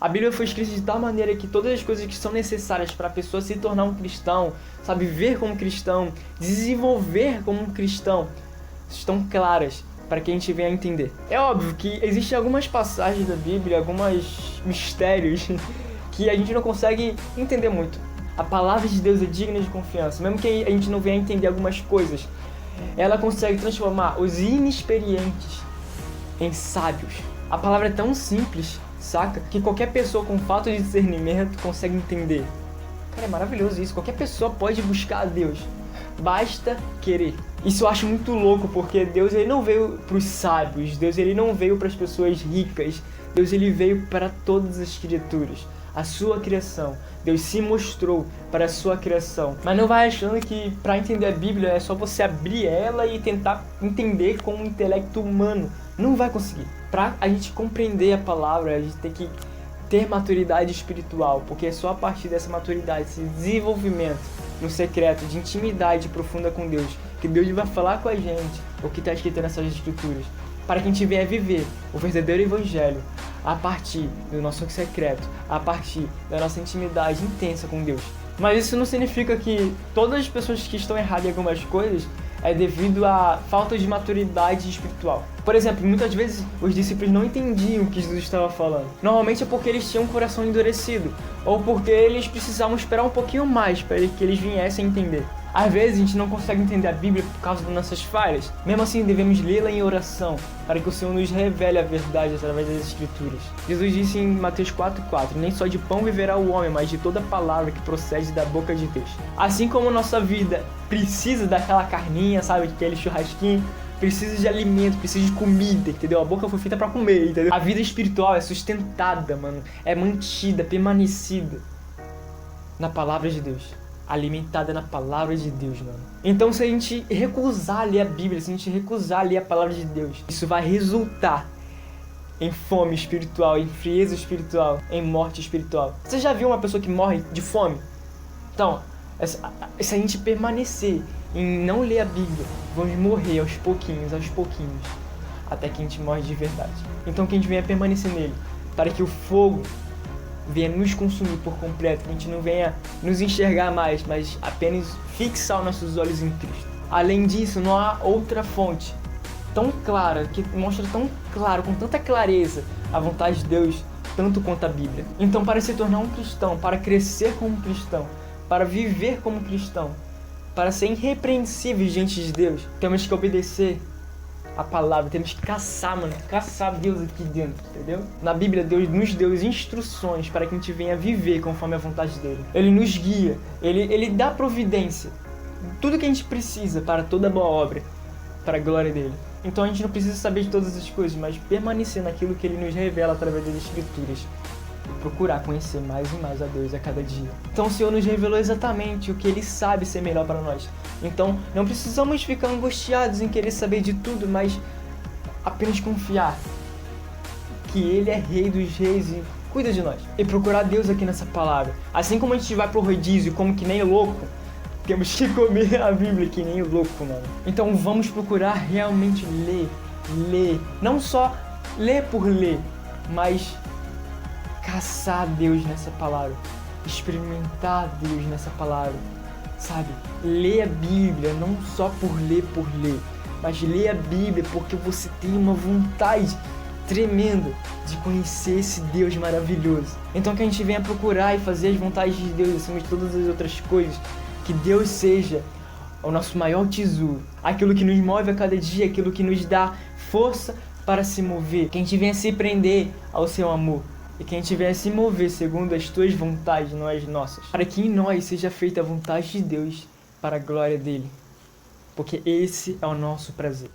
A Bíblia foi escrita de tal maneira que todas as coisas que são necessárias para a pessoa se tornar um cristão, sabe, viver como cristão, desenvolver como um cristão, estão claras para que a gente venha a entender. É óbvio que existem algumas passagens da Bíblia, alguns mistérios que a gente não consegue entender muito. A palavra de Deus é digna de confiança, mesmo que a gente não venha a entender algumas coisas, ela consegue transformar os inexperientes em sábios. A palavra é tão simples, saca? Que qualquer pessoa com falta de discernimento consegue entender. Cara, é maravilhoso isso. Qualquer pessoa pode buscar a Deus. Basta querer. Isso eu acho muito louco, porque Deus ele não veio para os sábios. Deus ele não veio para as pessoas ricas. Deus ele veio para todas as criaturas. A sua criação. Deus se mostrou para a sua criação. Mas não vai achando que para entender a Bíblia é só você abrir ela e tentar entender com o intelecto humano. Não vai conseguir. Para a gente compreender a palavra, a gente tem que ter maturidade espiritual, porque é só a partir dessa maturidade, esse desenvolvimento no secreto, de intimidade profunda com Deus, que Deus vai falar com a gente o que está escrito nessas escrituras, para que a gente venha viver o verdadeiro evangelho a partir do nosso secreto, a partir da nossa intimidade intensa com Deus. Mas isso não significa que todas as pessoas que estão erradas em algumas coisas é devido à falta de maturidade espiritual. Por exemplo, muitas vezes os discípulos não entendiam o que Jesus estava falando. Normalmente é porque eles tinham um coração endurecido, ou porque eles precisavam esperar um pouquinho mais para que eles viessem a entender. Às vezes a gente não consegue entender a Bíblia por causa das nossas falhas. Mesmo assim, devemos lê-la em oração, para que o Senhor nos revele a verdade através das Escrituras. Jesus disse em Mateus 4,4: nem só de pão viverá o homem, mas de toda palavra que procede da boca de Deus. Assim como a nossa vida precisa daquela carninha, sabe, aquele churrasquinho, precisa de alimento, precisa de comida, entendeu? A boca foi feita para comer, entendeu? A vida espiritual é sustentada, mano, é mantida, permanecida na palavra de Deus. Alimentada na palavra de Deus, mano. Então, se a gente recusar a ler a Bíblia, se a gente recusar a ler a palavra de Deus, isso vai resultar em fome espiritual, em frieza espiritual, em morte espiritual. Você já viu uma pessoa que morre de fome? Então, se a gente permanecer em não ler a Bíblia, vamos morrer aos pouquinhos, até que a gente morre de verdade. Então, que a gente venha permanecer nele, para que o fogo venha nos consumir por completo, que a gente não venha nos enxergar mais, mas apenas fixar os nossos olhos em Cristo. Além disso, não há outra fonte tão clara, que mostra tão claro, com tanta clareza, a vontade de Deus, tanto quanto a Bíblia. Então, para se tornar um cristão, para crescer como cristão, para viver como cristão, para ser irrepreensíveis diante de Deus, temos que obedecer a palavra, temos que caçar Deus aqui dentro, entendeu? Na Bíblia, Deus nos deu instruções para que a gente venha viver conforme a vontade dele. Ele nos guia, ele dá providência, tudo que a gente precisa para toda boa obra, para a glória dele. Então a gente não precisa saber de todas as coisas, mas permanecer naquilo que ele nos revela através das Escrituras. Procurar conhecer mais e mais a Deus a cada dia. Então o Senhor nos revelou exatamente o que Ele sabe ser melhor para nós. Então não precisamos ficar angustiados em querer saber de tudo, mas apenas confiar que Ele é Rei dos Reis e cuida de nós. E procurar Deus aqui nessa palavra. Assim como a gente vai pro rodízio como que nem louco, temos que comer a Bíblia que nem louco, mano. Então vamos procurar realmente ler. Não só ler por ler, mas caçar Deus nessa palavra, experimentar Deus nessa palavra, sabe? Ler a Bíblia, não só por ler, mas ler a Bíblia porque você tem uma vontade tremenda de conhecer esse Deus maravilhoso. Então que a gente venha procurar e fazer as vontades de Deus acima de todas as outras coisas, que Deus seja o nosso maior tesouro, aquilo que nos move a cada dia, aquilo que nos dá força para se mover, que a gente venha se prender ao seu amor. E que a gente venha se mover segundo as tuas vontades, não as nossas. Para que em nós seja feita a vontade de Deus para a glória dele. Porque esse é o nosso prazer.